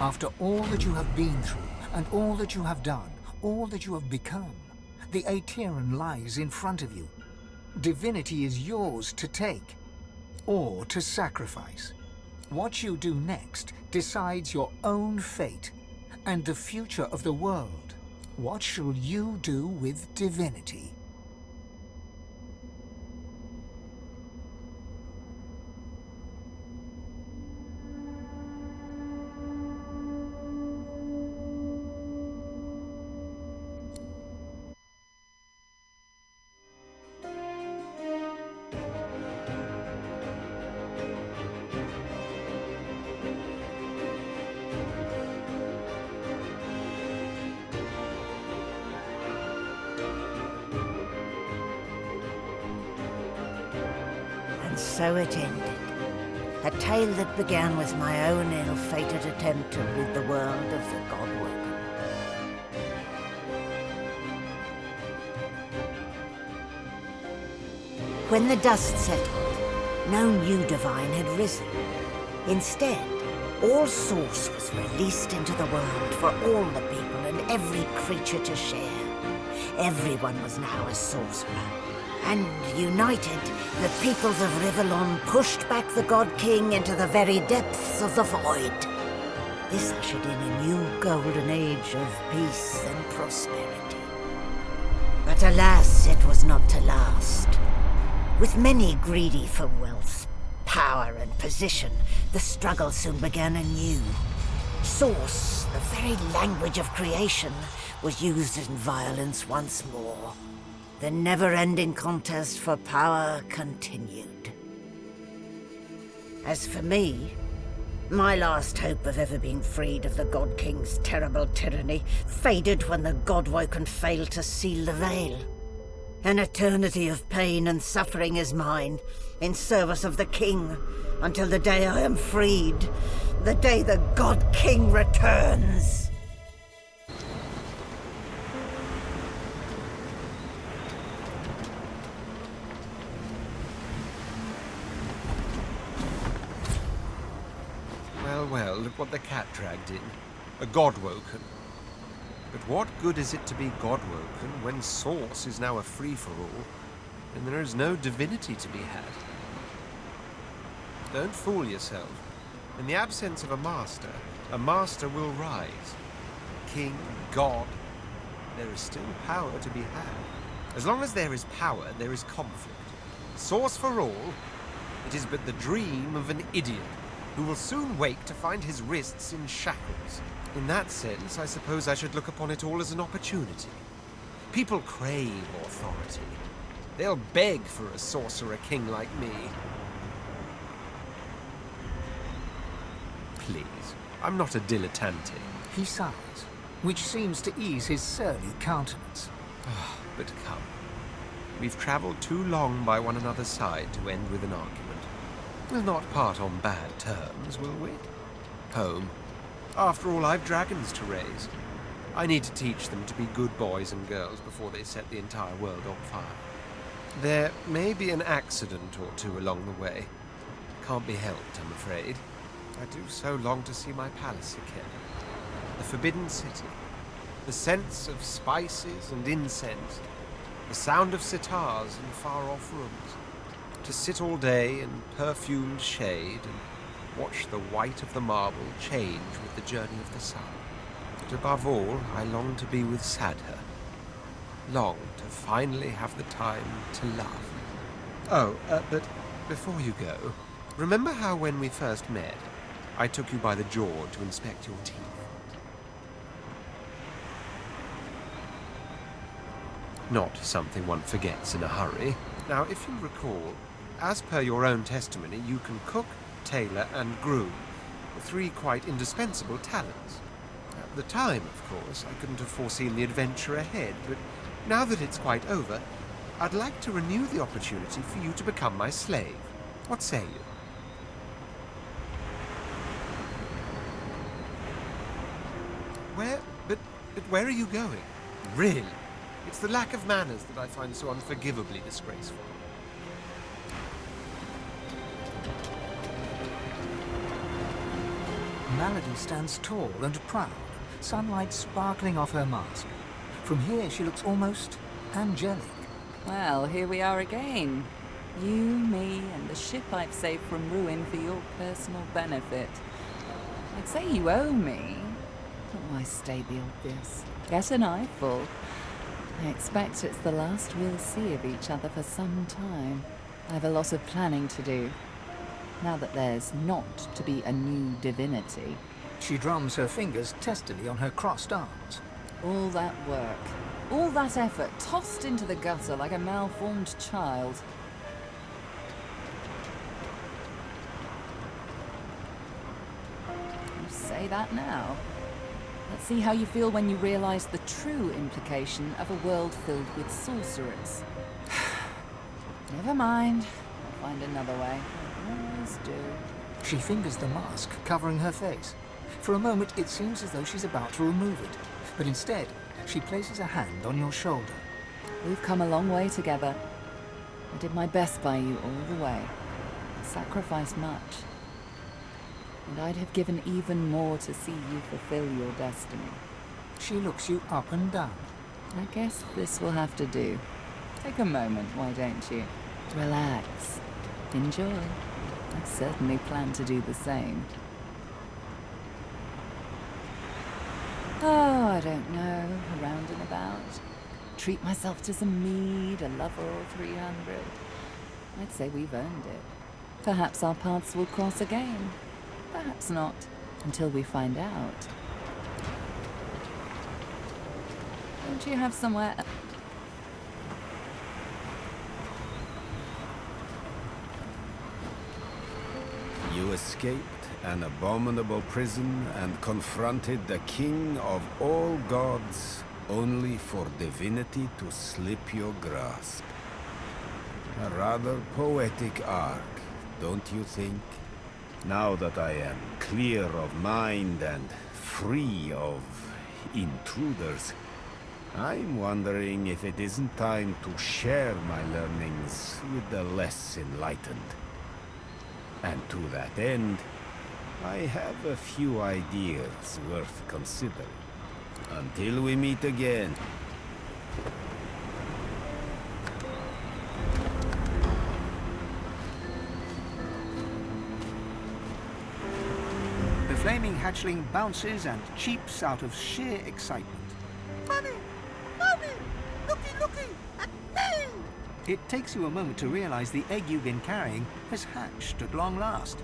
After all that you have been through, and all that you have done, all that you have become, the Aetheran lies in front of you. Divinity is yours to take, or to sacrifice. What you do next decides your own fate, and the future of the world. What shall you do with divinity? And so it ended. A tale that began with my own ill-fated attempt to rid the world of the Godwoken. When the dust settled, no new divine had risen. Instead, all Source was released into the world for all the people and every creature to share. Everyone was now a sorcerer. And united, the peoples of Rivellon pushed back the God King into the very depths of the void. This ushered in a new golden age of peace and prosperity. But alas, it was not to last. With many greedy for wealth, power and position, the struggle soon began anew. Source, the very language of creation, was used in violence once more. The never-ending contest for power continued. As for me, my last hope of ever being freed of the God King's terrible tyranny faded when the Godwoken failed to seal the veil. An eternity of pain and suffering is mine, in service of the King, until the day I am freed, the day the God King returns. Well, look what the cat dragged in. A Godwoken. But what good is it to be Godwoken when Source is now a free-for-all, and there is no divinity to be had? Don't fool yourself. In the absence of a master will rise. King, God, there is still power to be had. As long as there is power, there is conflict. Source for all, it is but the dream of an idiot, who will soon wake to find his wrists in shackles. In that sense, I suppose I should look upon it all as an opportunity. People crave authority. They'll beg for a sorcerer king like me. Please, I'm not a dilettante. He sighs, which seems to ease his surly countenance. But come, we've travelled too long by one another's side to end with an argument. We'll not part on bad terms, will we? Home. After all, I've dragons to raise. I need to teach them to be good boys and girls before they set the entire world on fire. There may be an accident or two along the way. Can't be helped, I'm afraid. I do so long to see my palace again. The Forbidden City. The scents of spices and incense. The sound of sitars in far-off rooms. To sit all day in perfumed shade and watch the white of the marble change with the journey of the sun. But above all, I long to be with Sadher. Long to finally have the time to love. Oh, but before you go, remember how when we first met, I took you by the jaw to inspect your teeth? Not something one forgets in a hurry. Now, if you recall, as per your own testimony, you can cook, tailor, and groom, three quite indispensable talents. At the time, of course, I couldn't have foreseen the adventure ahead, but now that it's quite over, I'd like to renew the opportunity for you to become my slave. What say you? But where are you going? Really? It's the lack of manners that I find so unforgivably disgraceful. Malady stands tall and proud, sunlight sparkling off her mask. From here, she looks almost angelic. Well, here we are again. You, me, and the ship I've saved from ruin for your personal benefit. I'd say you owe me, but why state the obvious? Get an eyeful. I expect it's the last we'll see of each other for some time. I have a lot of planning to do. Now that there's not to be a new divinity. She drums her fingers testily on her crossed arms. All that work, all that effort, tossed into the gutter like a malformed child. You say that now. Let's see how you feel when you realize the true implication of a world filled with sorcerers. Never mind. I'll find another way. I always do. She fingers the mask, covering her face. For a moment, it seems as though she's about to remove it, but instead, she places a hand on your shoulder. We've come a long way together. I did my best by you all the way. Sacrificed much. And I'd have given even more to see you fulfill your destiny. She looks you up and down. I guess this will have to do. Take a moment, why don't you? Relax. Enjoy. I certainly plan to do the same. Oh, I don't know. Around and about. Treat myself to some mead, a lover or 300. I'd say we've earned it. Perhaps our paths will cross again. Perhaps not, until we find out. Don't you have somewhere... You escaped an abominable prison and confronted the king of all gods, only for divinity to slip your grasp. A rather poetic arc, don't you think? Now that I am clear of mind and free of intruders, I'm wondering if it isn't time to share my learnings with the less enlightened. And to that end, I have a few ideas worth considering. Until we meet again. The flaming hatchling bounces and cheeps out of sheer excitement. Mummy! Mummy! Looky, looky! At me! It takes you a moment to realize the egg you've been carrying has hatched at long last.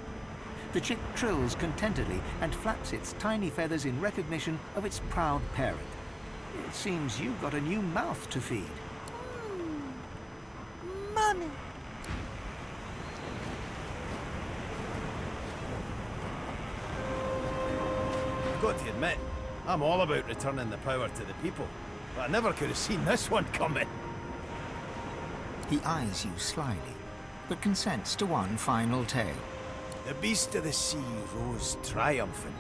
The chick trills contentedly and flaps its tiny feathers in recognition of its proud parent. It seems you've got a new mouth to feed. Mummy! I've got to admit, I'm all about returning the power to the people, but I never could have seen this one coming. He eyes you slyly, but consents to one final tale. The beast of the sea rose triumphant,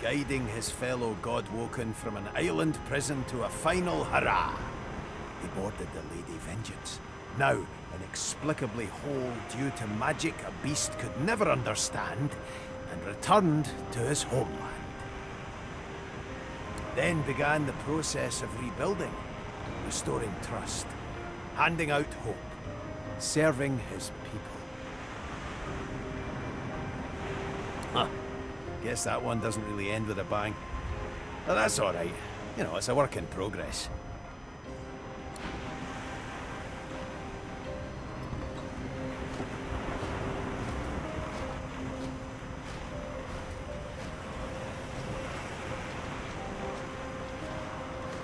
guiding his fellow Godwoken from an island prison to a final hurrah. He boarded the Lady Vengeance, now inexplicably whole due to magic a beast could never understand, and returned to his homeland. Then began the process of rebuilding, restoring trust, handing out hope, serving his people. Huh. Guess that one doesn't really end with a bang. But that's alright. You know, it's a work in progress.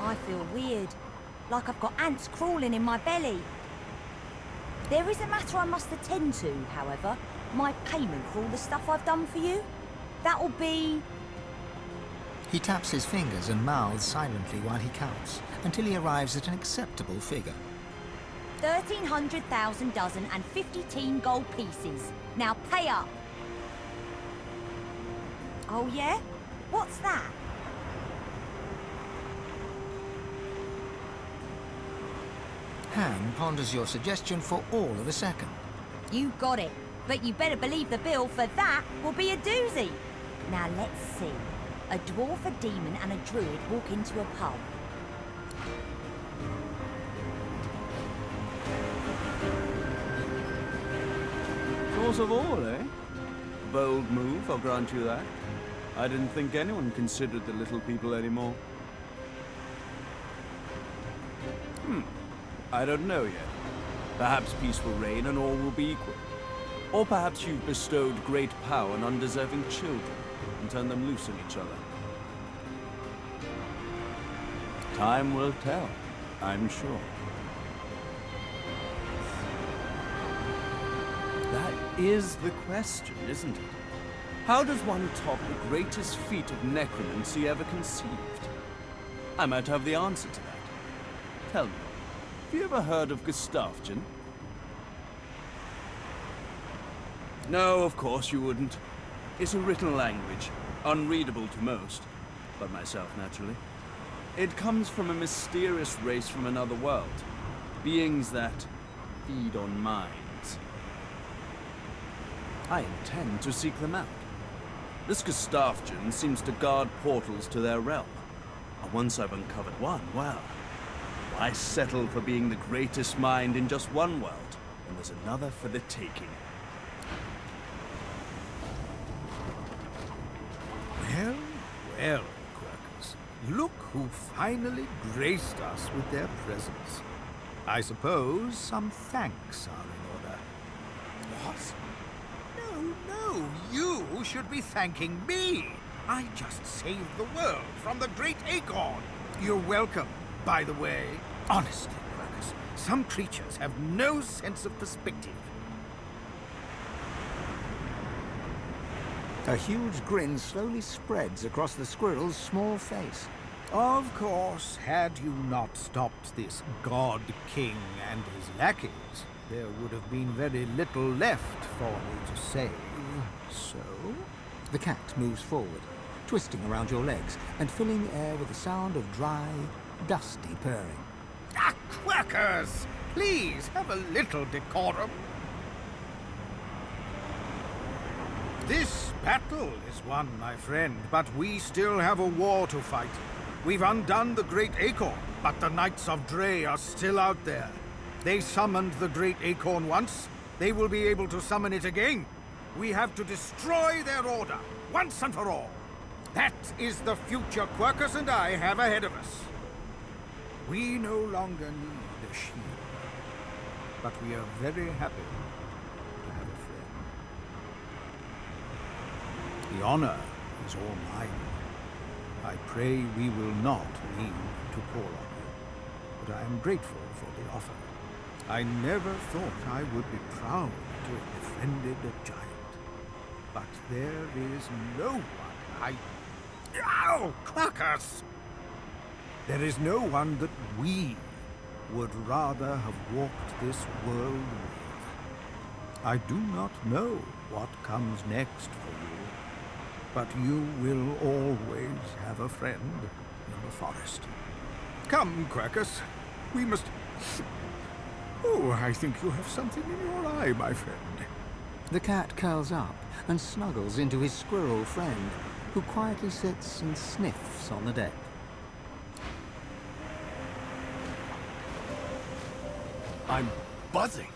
I feel weird, like I've got ants crawling in my belly. There is a matter I must attend to, however. My payment for all the stuff I've done for you. That'll be... He taps his fingers and mouths silently while he counts, until he arrives at an acceptable figure. 1,300,000 dozen and 50 gold pieces. Now pay up. Oh yeah? What's that? Han ponders your suggestion for all of a second. You got it. But you better believe the bill for that will be a doozy. Now let's see. A dwarf, a demon, and a druid walk into a pub. Source of all, eh? Bold move, I'll grant you that. I didn't think anyone considered the little people anymore. I don't know yet. Perhaps peace will reign and all will be equal. Or perhaps you've bestowed great power on undeserving children and turned them loose on each other. Time will tell, I'm sure. That is the question, isn't it? How does one top the greatest feat of necromancy ever conceived? I might have the answer to that. Tell me, have you ever heard of Gustavgen? No, of course you wouldn't. It's a written language, unreadable to most, but myself naturally. It comes from a mysterious race from another world, beings that feed on minds. I intend to seek them out. This Gustavgen seems to guard portals to their realm. And once I've uncovered one, well, why settle for being the greatest mind in just one world when there's another for the taking? Well, well, Quirkers. Look who finally graced us with their presence. I suppose some thanks are in order. What? No, you should be thanking me. I just saved the world from the great acorn. You're welcome, by the way. Honestly, Quirkers, some creatures have no sense of perspective. A huge grin slowly spreads across the squirrel's small face. Of course, had you not stopped this God King and his lackeys, there would have been very little left for me to save. So? The cat moves forward, twisting around your legs and filling the air with the sound of dry, dusty purring. Ah, Quirkers! Please, have a little decorum. This battle is won, my friend, but we still have a war to fight. We've undone the Great Acorn, but the Knights of Dre are still out there. They summoned the Great Acorn once. They will be able to summon it again. We have to destroy their order, once and for all. That is the future Quirkers and I have ahead of us. We no longer need a shield, but we are very happy to have a friend. The honor is all mine. I pray we will not need to call on you, but I am grateful for the offer. I never thought I would be proud to have befriended a giant, but there is no one Ow! Quirkers! There is no one that we would rather have walked this world with. I do not know what comes next for you, but you will always have a friend in the forest. Come, Quirkers. We must... Oh, I think you have something in your eye, my friend. The cat curls up and snuggles into his squirrel friend, who quietly sits and sniffs on the deck. I'm buzzing.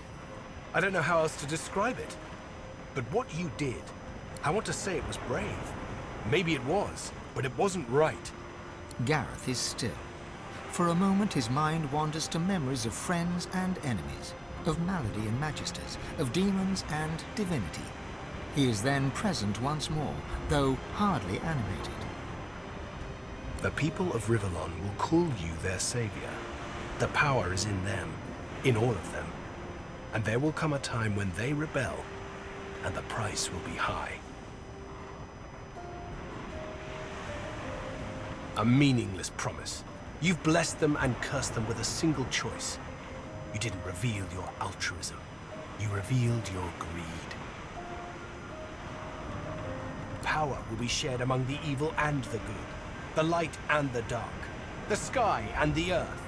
I don't know how else to describe it. But what you did, I want to say it was brave. Maybe it was, but it wasn't right. Gareth is still. For a moment his mind wanders to memories of friends and enemies, of malady and magisters, of demons and divinity. He is then present once more, though hardly animated. The people of Rivellon will call you their savior. The power is in them, in all of them. And there will come a time when they rebel, and the price will be high. A meaningless promise. You've blessed them and cursed them with a single choice. You didn't reveal your altruism. You revealed your greed. Power will be shared among the evil and the good, the light and the dark, the sky and the earth.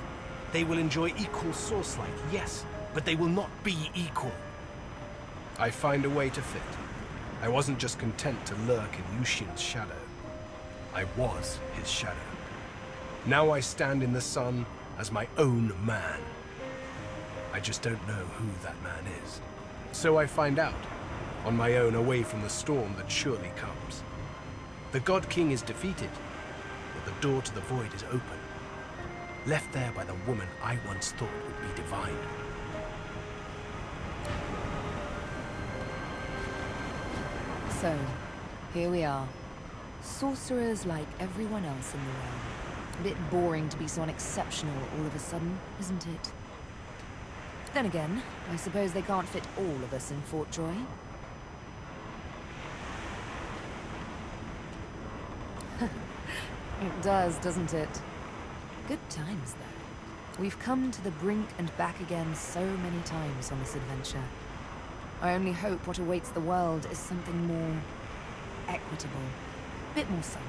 They will enjoy equal source light, yes, but they will not be equal. I find a way to fit. I wasn't just content to lurk in Lucian's shadow. I was his shadow. Now I stand in the sun as my own man. I just don't know who that man is. So I find out, on my own, away from the storm that surely comes. The God King is defeated, but the door to the void is open, left there by the woman I once thought would be divine. So, here we are. Sorcerers like everyone else in the realm. A bit boring to be so unexceptional all of a sudden, isn't it? Then again, I suppose they can't fit all of us in Fort Joy. It does, doesn't it? Good times, though. We've come to the brink and back again so many times on this adventure. I only hope what awaits the world is something more equitable. Bit more sun,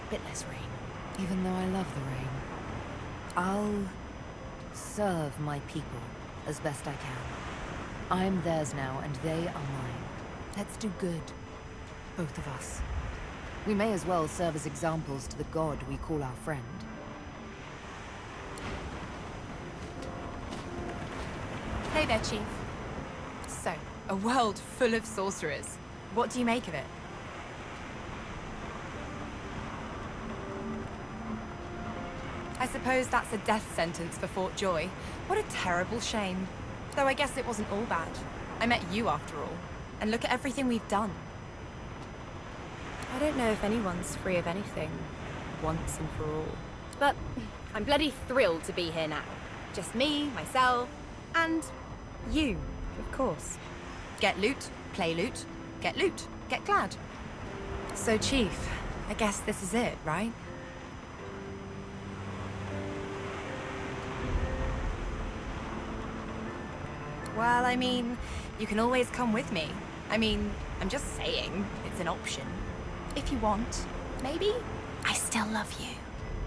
bit less rain. Even though I love the rain. I'll serve my people as best I can. I'm theirs now, and they are mine. Let's do good. Both of us. We may as well serve as examples to the god we call our friend. Hey there, Chief. So, a world full of sorcerers. What do you make of it? I suppose that's a death sentence for Fort Joy. What a terrible shame. Though I guess it wasn't all bad. I met you after all. And look at everything we've done. I don't know if anyone's free of anything, once and for all. But I'm bloody thrilled to be here now. Just me, myself, and you, of course. Get loot, play loot, get loot, get glad. So, Chief, I guess this is it, right? Well, I mean, you can always come with me. I mean, I'm just saying, it's an option. If you want, maybe? I still love you.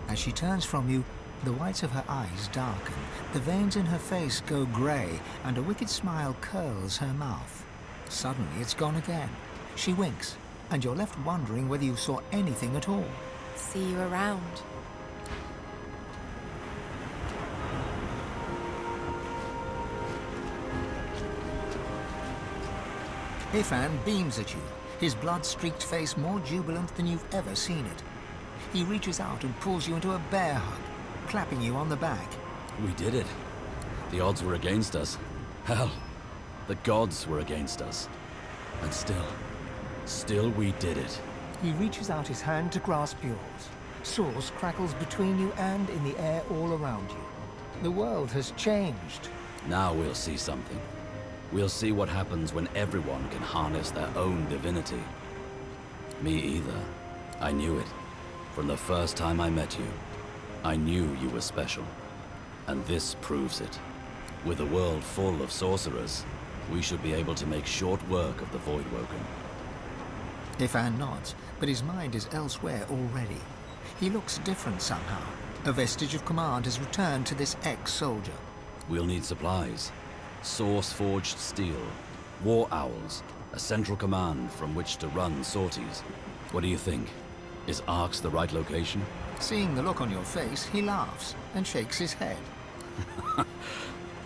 As she turns from you, the whites of her eyes darken, the veins in her face go grey, and a wicked smile curls her mouth. Suddenly it's gone again. She winks, and you're left wondering whether you saw anything at all. See you around. Ifan beams at you, his blood-streaked face more jubilant than you've ever seen it. He reaches out and pulls you into a bear hug, clapping you on the back. We did it. The odds were against us. Hell, the gods were against us. And still we did it. He reaches out his hand to grasp yours. Source crackles between you and in the air all around you. The world has changed. Now we'll see something. We'll see what happens when everyone can harness their own divinity. Me either. I knew it. From the first time I met you, I knew you were special. And this proves it. With a world full of sorcerers, we should be able to make short work of the Voidwoken. Ifan nods, but his mind is elsewhere already. He looks different somehow. A vestige of command has returned to this ex-soldier. We'll need supplies. Source-forged steel, war owls, a central command from which to run sorties. What do you think? Is Arx the right location? Seeing the look on your face, he laughs and shakes his head.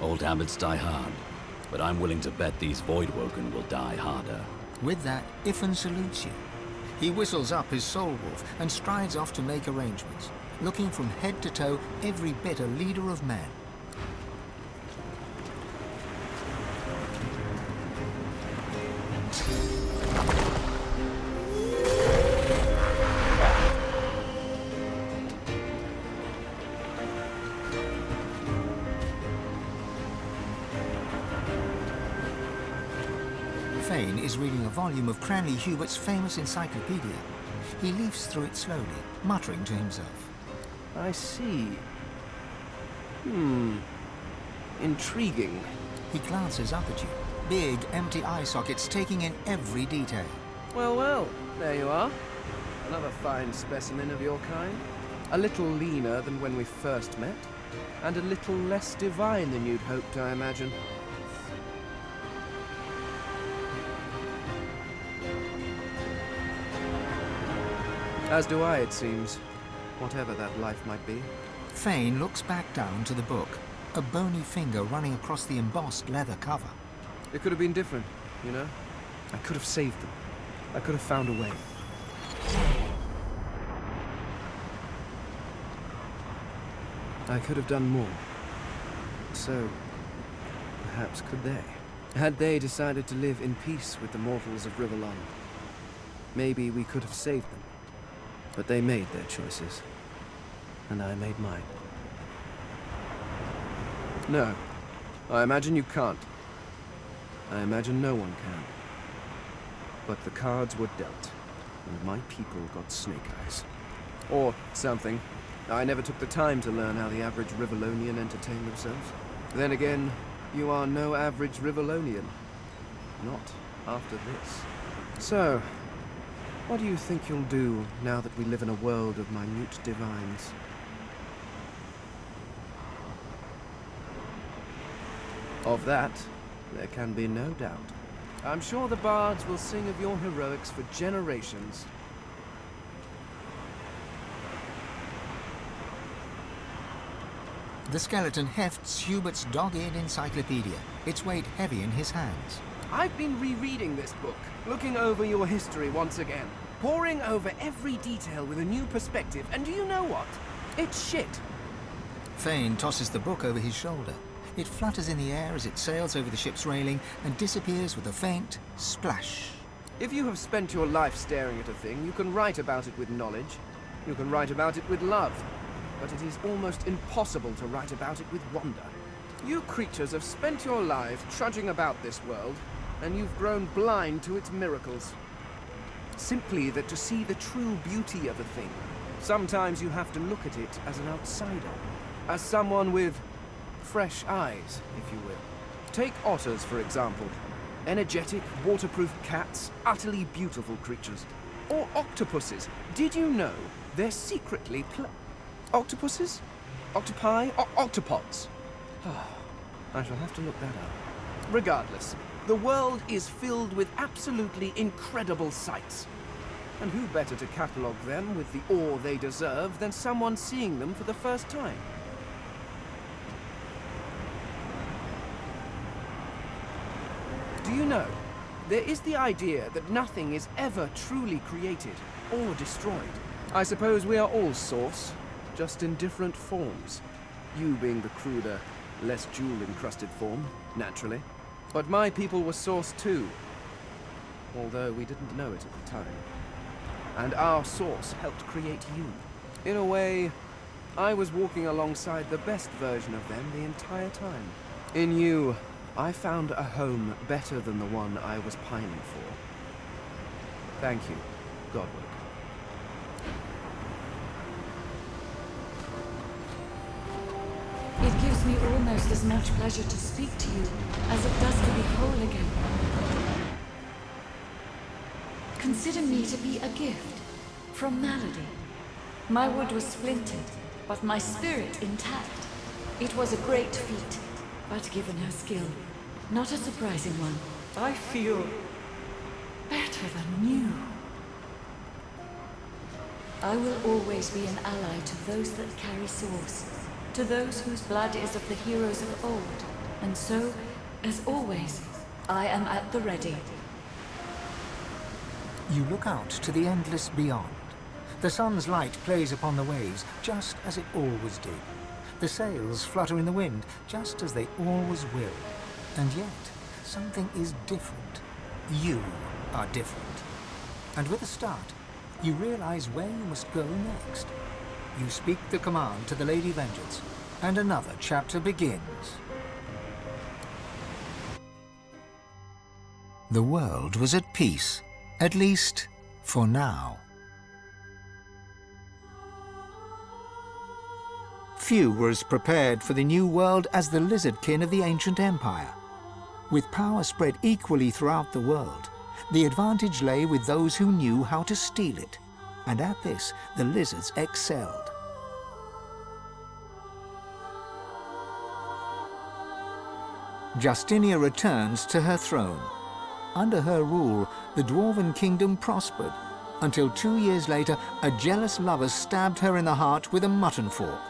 Old habits die hard, but I'm willing to bet these Voidwoken will die harder. With that, Ifan salutes you. He whistles up his soul wolf and strides off to make arrangements, looking from head to toe every bit a leader of men. Fane is reading a volume of Cranley Hubert's famous encyclopedia. He leafs through it slowly, muttering to himself. I see. Intriguing. He glances up at you, big, empty eye sockets taking in every detail. Well, there you are. Another fine specimen of your kind. A little leaner than when we first met, and a little less divine than you'd hoped, I imagine. As do I, it seems. Whatever that life might be. Fane looks back down to the book, a bony finger running across the embossed leather cover. It could have been different, you know? I could have saved them. I could have found a way. I could have done more. So, perhaps could they? Had they decided to live in peace with the mortals of Rivellon, maybe we could have saved them. But they made their choices, and I made mine. No, I imagine you can't. I imagine no one can. But the cards were dealt, and my people got snake eyes. Or something. I never took the time to learn how the average Rivellonian entertained themselves. Then again, you are no average Rivellonian. Not after this. So, what do you think you'll do now that we live in a world of minute divines? Of that, there can be no doubt. I'm sure the bards will sing of your heroics for generations. The skeleton hefts Hubert's dog-eared encyclopedia, its weight heavy in his hands. I've been rereading this book, looking over your history once again, poring over every detail with a new perspective, and do you know what? It's shit. Fane tosses the book over his shoulder. It flutters in the air as it sails over the ship's railing and disappears with a faint splash. If you have spent your life staring at a thing, you can write about it with knowledge. You can write about it with love. But it is almost impossible to write about it with wonder. You creatures have spent your lives trudging about this world, and you've grown blind to its miracles. Simply that to see the true beauty of a thing, sometimes you have to look at it as an outsider, as someone with fresh eyes, if you will. Take otters, for example. Energetic, waterproof cats, utterly beautiful creatures. Or octopuses. Did you know they're secretly octopuses? Octopi? Octopods? I shall have to look that up. Regardless, the world is filled with absolutely incredible sights. And who better to catalogue them with the awe they deserve than someone seeing them for the first time? Do you know, there is the idea that nothing is ever truly created or destroyed. I suppose we are all Source, just in different forms. You being the cruder, less jewel-encrusted form, naturally. But my people were Source too, although we didn't know it at the time. And our Source helped create you. In a way, I was walking alongside the best version of them the entire time. In you, I found a home better than the one I was pining for. Thank you, Godward. It gives me almost as much pleasure to speak to you as it does to be whole again. Consider me to be a gift from Malady. My wood was splintered, but my spirit intact. It was a great feat, but given her skill, not a surprising one, I feel better than new. I will always be an ally to those that carry Source, to those whose blood is of the heroes of old. And so, as always, I am at the ready. You look out to the endless beyond. The sun's light plays upon the waves, just as it always did. The sails flutter in the wind, just as they always will. And yet, something is different. You are different. And with a start, you realize where you must go next. You speak the command to the Lady Vengeance, and another chapter begins. The world was at peace, at least for now. Few were as prepared for the new world as the lizardkin of the ancient empire. With power spread equally throughout the world, the advantage lay with those who knew how to steal it, and at this the lizards excelled. Justinia returns to her throne. Under her rule, the Dwarven kingdom prospered, until 2 years later, a jealous lover stabbed her in the heart with a mutton fork.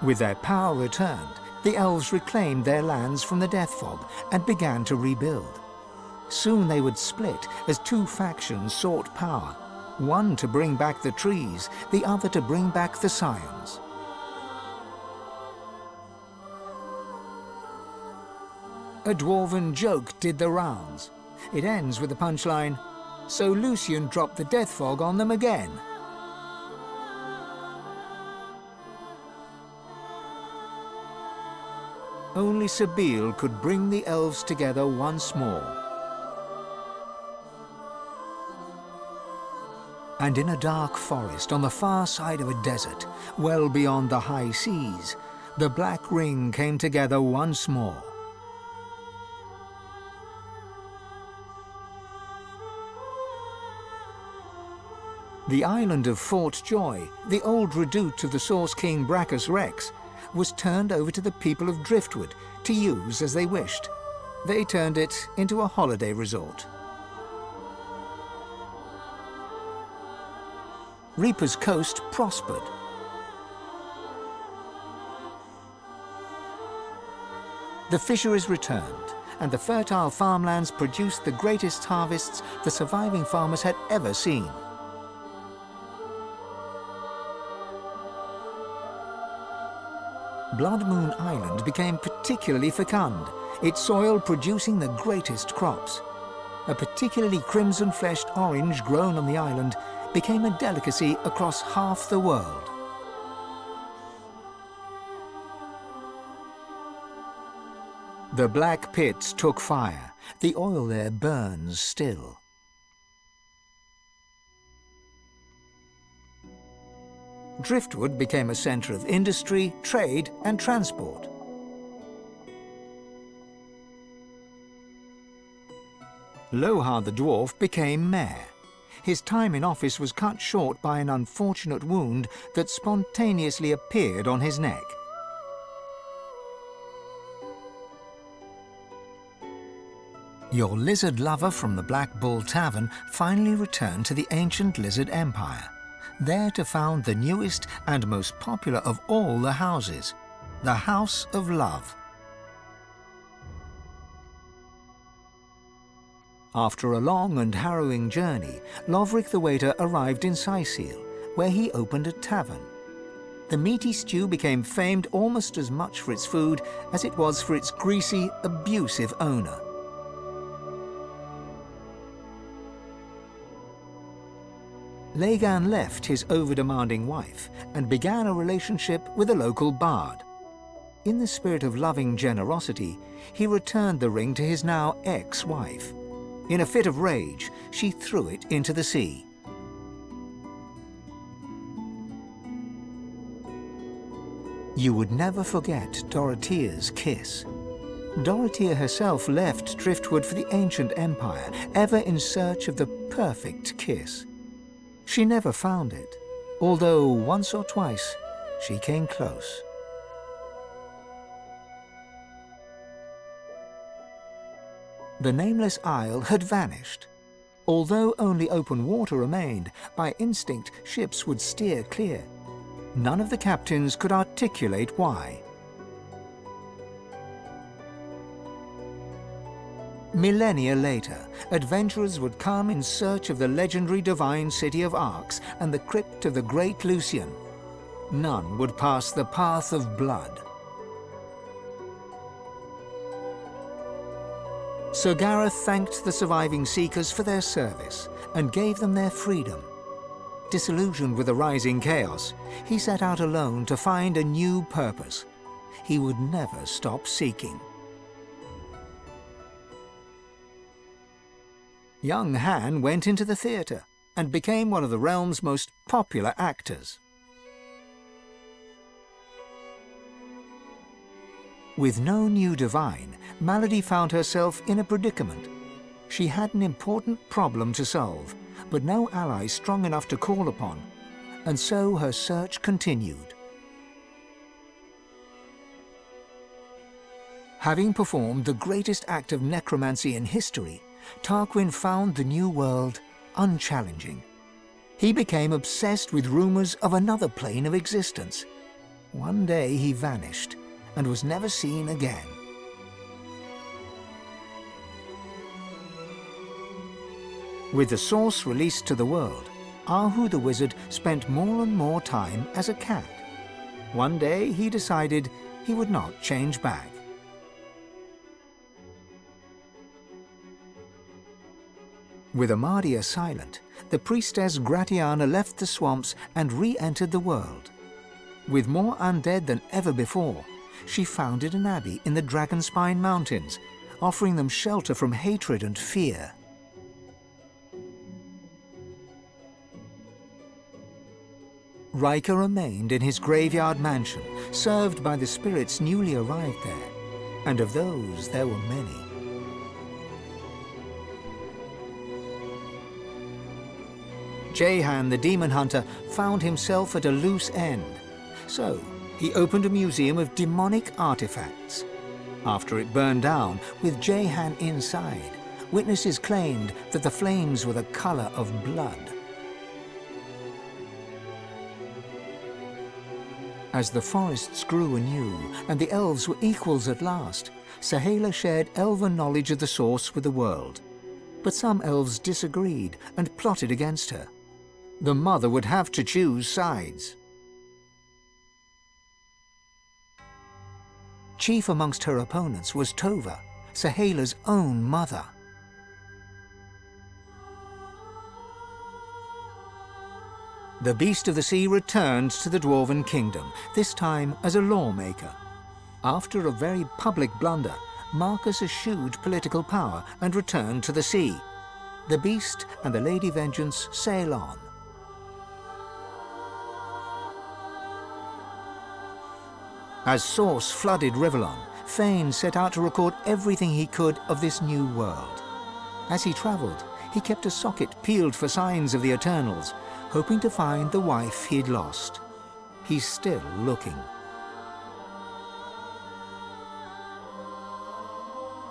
With their power returned, the elves reclaimed their lands from the Death Fog and began to rebuild. Soon they would split as two factions sought power, one to bring back the trees, the other to bring back the Scions. A dwarven joke did the rounds. It ends with the punchline, "So Lucian dropped the Death Fog on them again." Only Sabine could bring the elves together once more. And in a dark forest on the far side of a desert, well beyond the high seas, the Black Ring came together once more. The island of Fort Joy, the old redoubt of the Source King Brachus Rex, was turned over to the people of Driftwood to use as they wished. They turned it into a holiday resort. Reaper's Coast prospered. The fisheries returned, and the fertile farmlands produced the greatest harvests the surviving farmers had ever seen. Blood Moon Island became particularly fecund, its soil producing the greatest crops. A particularly crimson-fleshed orange grown on the island became a delicacy across half the world. The Black Pits took fire. The oil there burns still. Driftwood became a centre of industry, trade, and transport. Lohar the dwarf became mayor. His time in office was cut short by an unfortunate wound that spontaneously appeared on his neck. Your lizard lover from the Black Bull Tavern finally returned to the ancient Lizard Empire, there to found the newest and most popular of all the houses, the House of Love. After a long and harrowing journey, Lovric the Waiter arrived in Sicil, where he opened a tavern. The meaty stew became famed almost as much for its food as it was for its greasy, abusive owner. Lagan left his over-demanding wife and began a relationship with a local bard. In the spirit of loving generosity, he returned the ring to his now ex-wife. In a fit of rage, she threw it into the sea. You would never forget Dorothea's kiss. Dorothea herself left Driftwood for the ancient empire, ever in search of the perfect kiss. She never found it, although once or twice she came close. The nameless isle had vanished. Although only open water remained, by instinct ships would steer clear. None of the captains could articulate why. Millennia later, adventurers would come in search of the legendary divine city of Arx and the crypt of the great Lucian. None would pass the path of blood. Sir Gareth thanked the surviving Seekers for their service and gave them their freedom. Disillusioned with the rising chaos, he set out alone to find a new purpose. He would never stop seeking. Young Han went into the theatre and became one of the realm's most popular actors. With no new divine, Malady found herself in a predicament. She had an important problem to solve, but no ally strong enough to call upon, and so her search continued. Having performed the greatest act of necromancy in history, Tarquin found the new world unchallenging. He became obsessed with rumors of another plane of existence. One day he vanished and was never seen again. With the source released to the world, Ahu the wizard spent more and more time as a cat. One day he decided he would not change back. With Amadia silent, the priestess Gratiana left the swamps and re-entered the world. With more undead than ever before, she founded an abbey in the Dragonspine Mountains, offering them shelter from hatred and fear. Riker remained in his graveyard mansion, served by the spirits newly arrived there, and of those there were many. Jehan the demon hunter found himself at a loose end, so he opened a museum of demonic artifacts. After it burned down, with Jehan inside, witnesses claimed that the flames were the color of blood. As the forests grew anew and the elves were equals at last, Sahala shared elven knowledge of the source with the world. But some elves disagreed and plotted against her. The mother would have to choose sides. Chief amongst her opponents was Tova, Sahala's own mother. The Beast of the Sea returned to the Dwarven Kingdom, this time as a lawmaker. After a very public blunder, Marcus eschewed political power and returned to the sea. The Beast and the Lady Vengeance sail on. As Source flooded Rivellon, Fane set out to record everything he could of this new world. As he travelled, he kept a socket peeled for signs of the Eternals, hoping to find the wife he'd lost. He's still looking.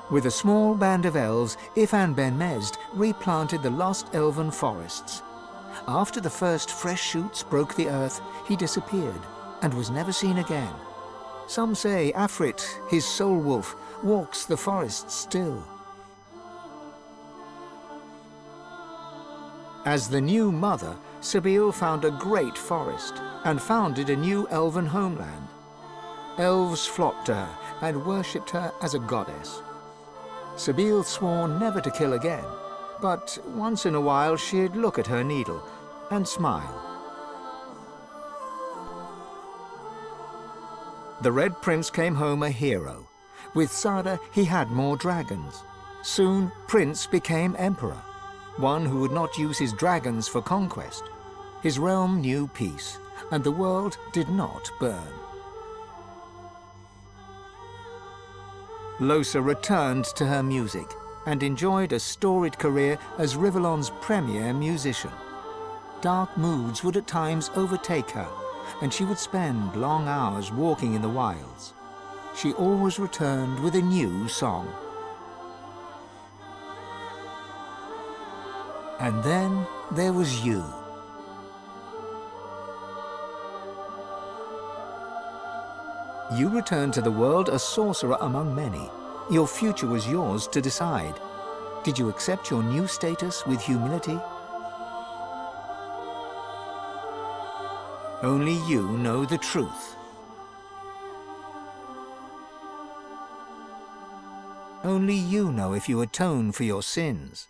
With a small band of elves, Ifan Ben Mesd replanted the lost elven forests. After the first fresh shoots broke the earth, he disappeared and was never seen again. Some say Afrit, his soul wolf, walks the forests still. As the new mother, Sabine found a great forest and founded a new elven homeland. Elves flocked to her and worshipped her as a goddess. Sabine swore never to kill again, but once in a while she'd look at her needle and smile. The Red Prince came home a hero. With Sada, he had more dragons. Soon, Prince became Emperor, one who would not use his dragons for conquest. His realm knew peace, and the world did not burn. Losa returned to her music and enjoyed a storied career as Rivellon's premier musician. Dark moods would at times overtake her, and she would spend long hours walking in the wilds. She always returned with a new song. And then there was you. You returned to the world a sorcerer among many. Your future was yours to decide. Did you accept your new status with humility? Only you know the truth. Only you know if you atone for your sins.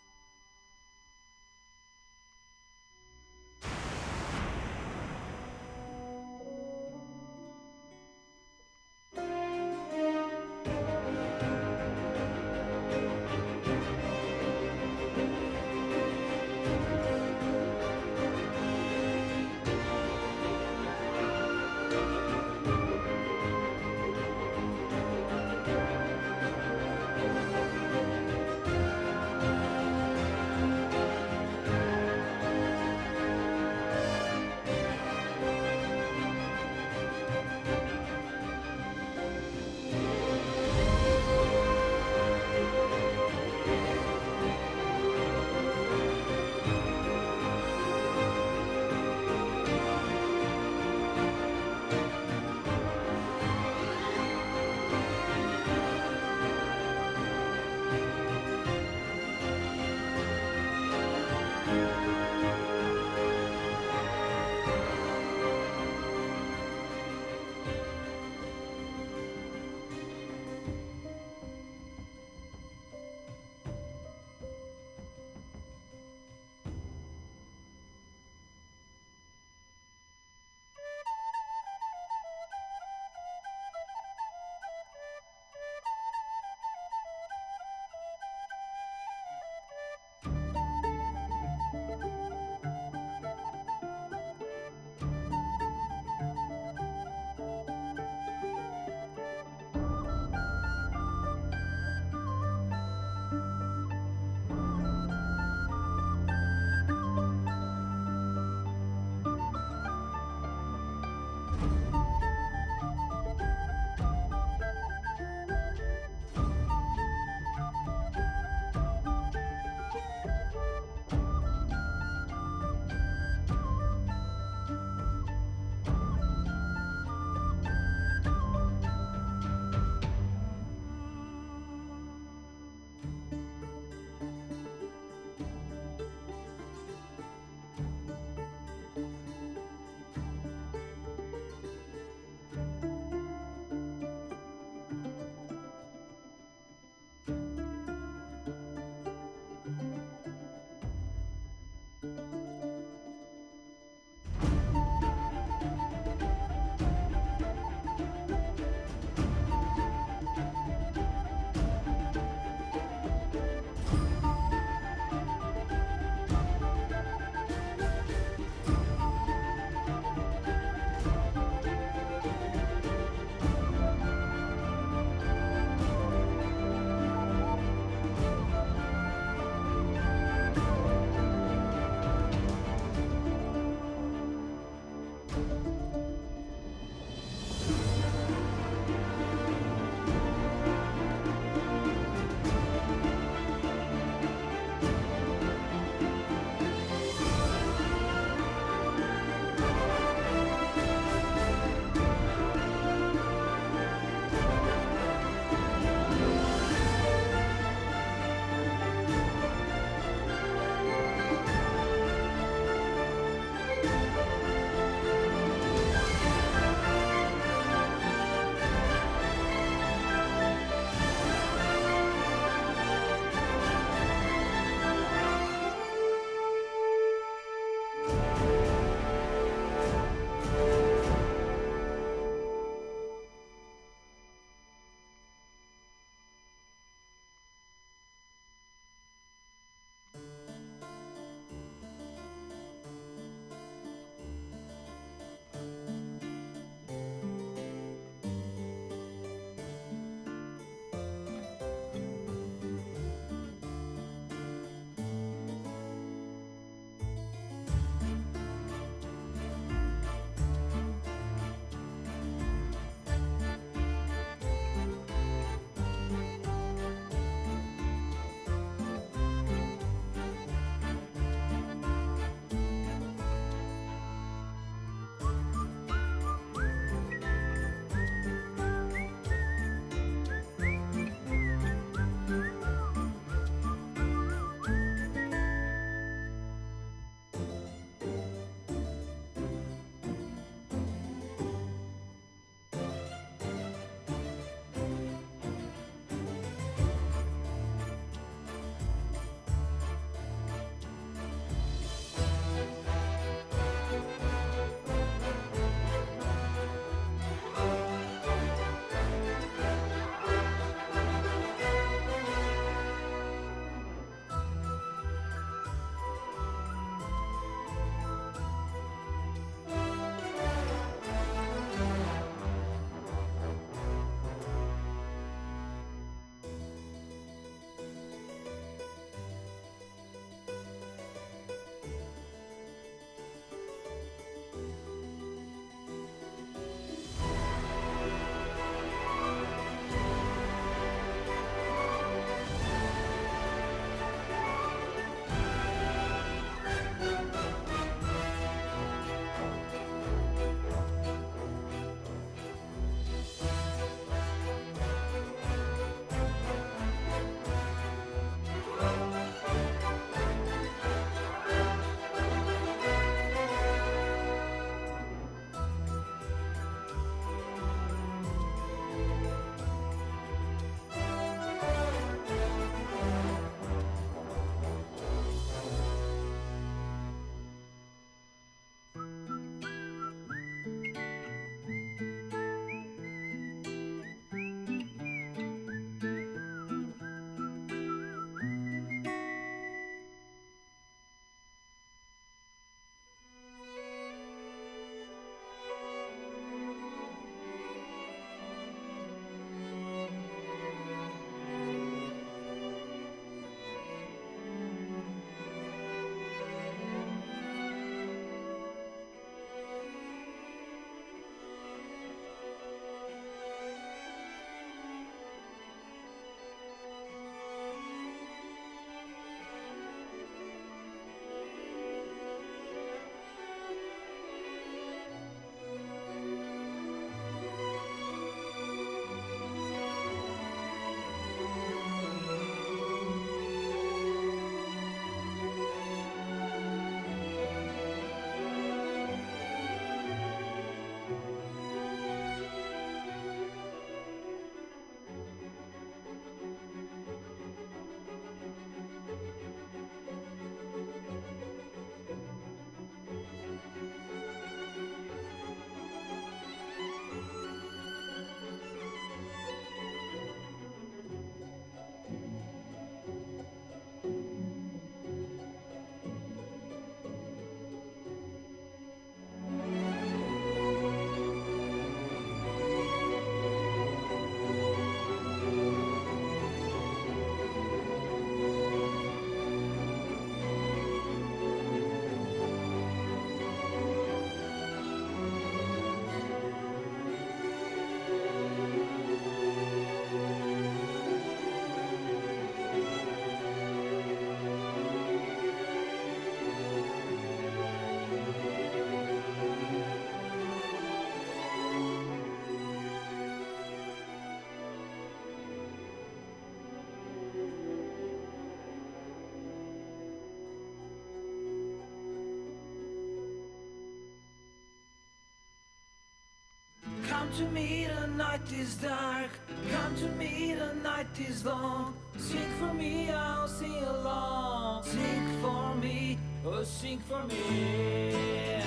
Come to me, the night is dark. Come to me, the night is long. Sing for me, I'll sing along. Sing for me, oh sing for me.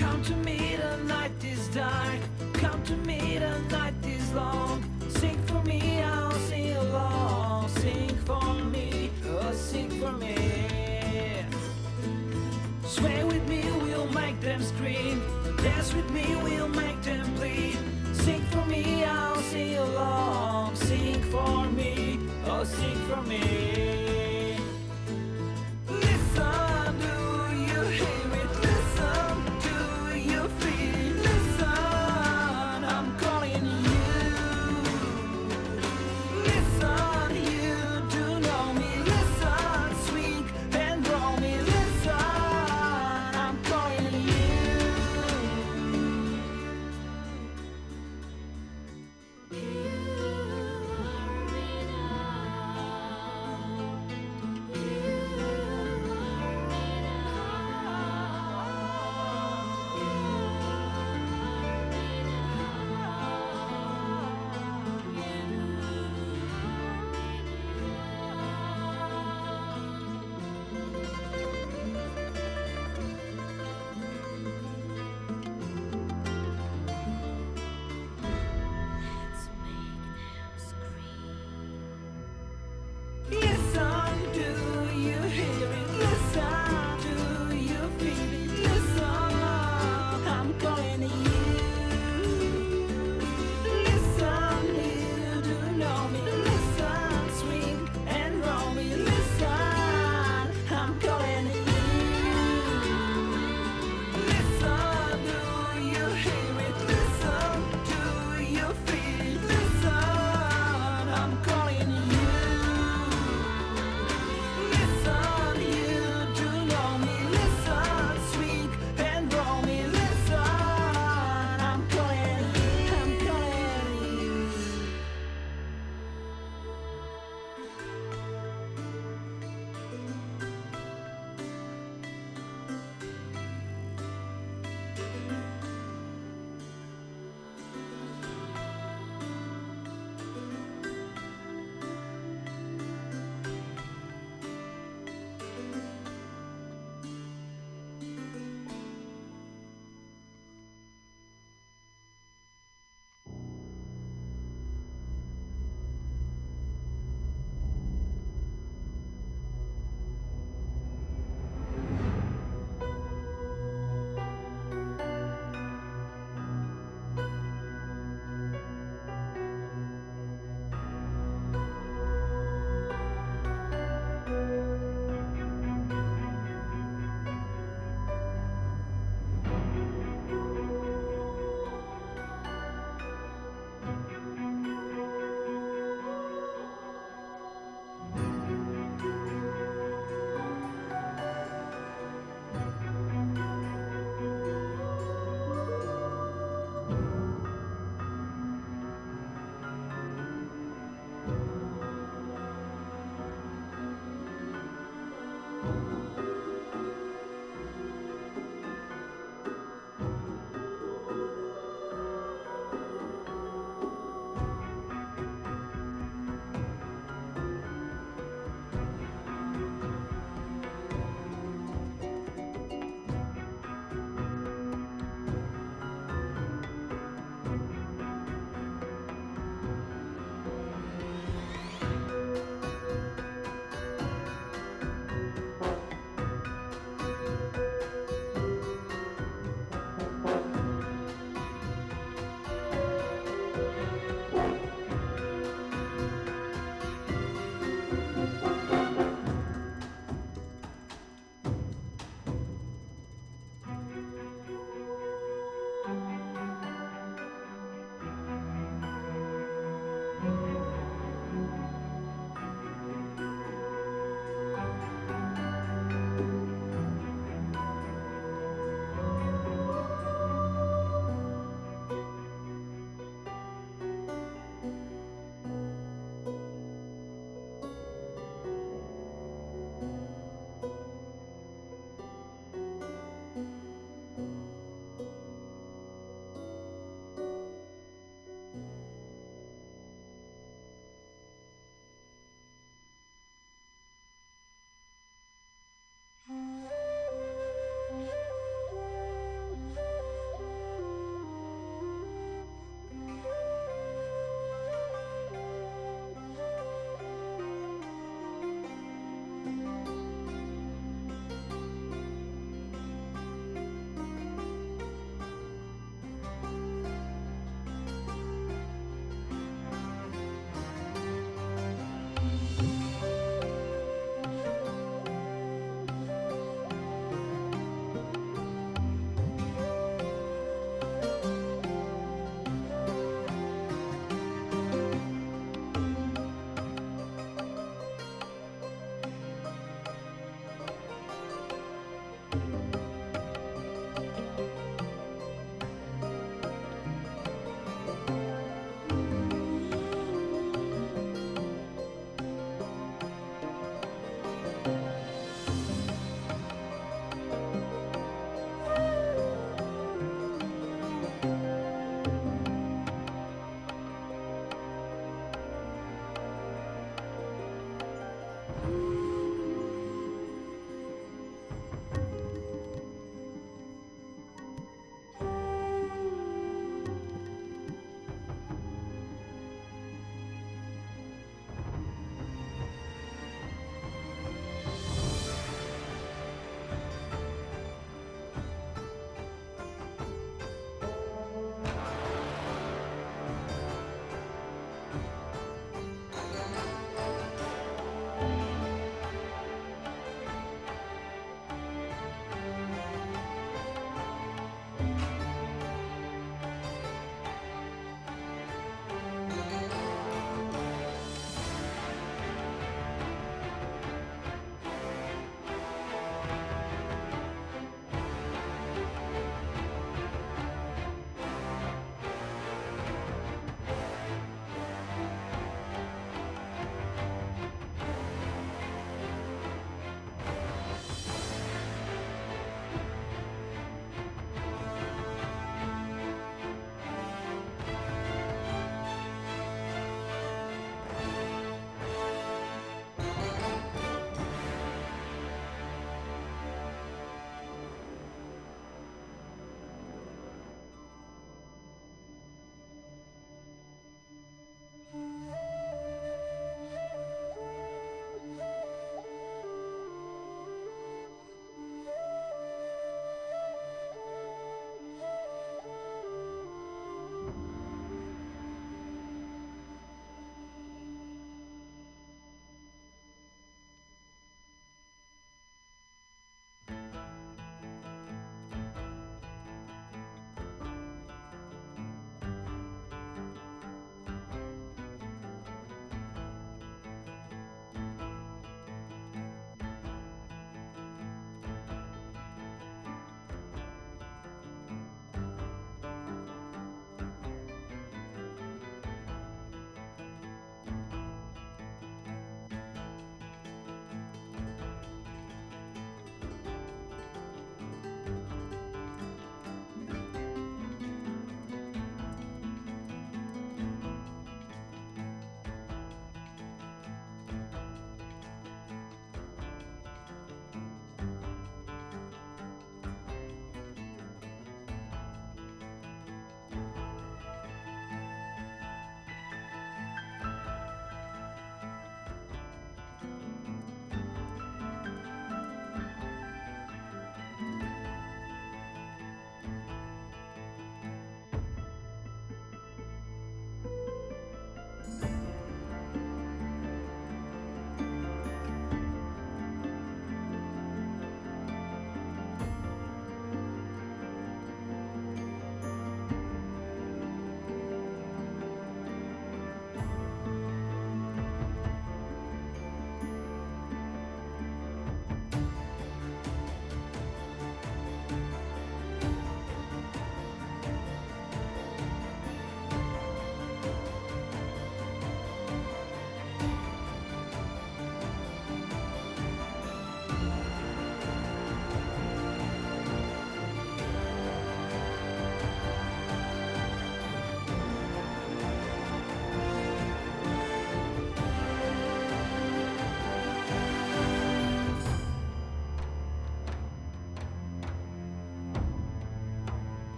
Come to me, the night is dark. Come to me, the night is long. Sing for me, I'll sing along. Sing for me, oh sing for me. Sway with me, we'll make them scream. Dance with me, we'll make them bleed. Sing for me, I'll sing along. Sing for me, oh sing for me. Listen, do you hear it? Listen, do you feel it? Listen, I'm calling you. Listen, you do know me. Listen, swing and roll me. Listen, I'm calling you. Listen,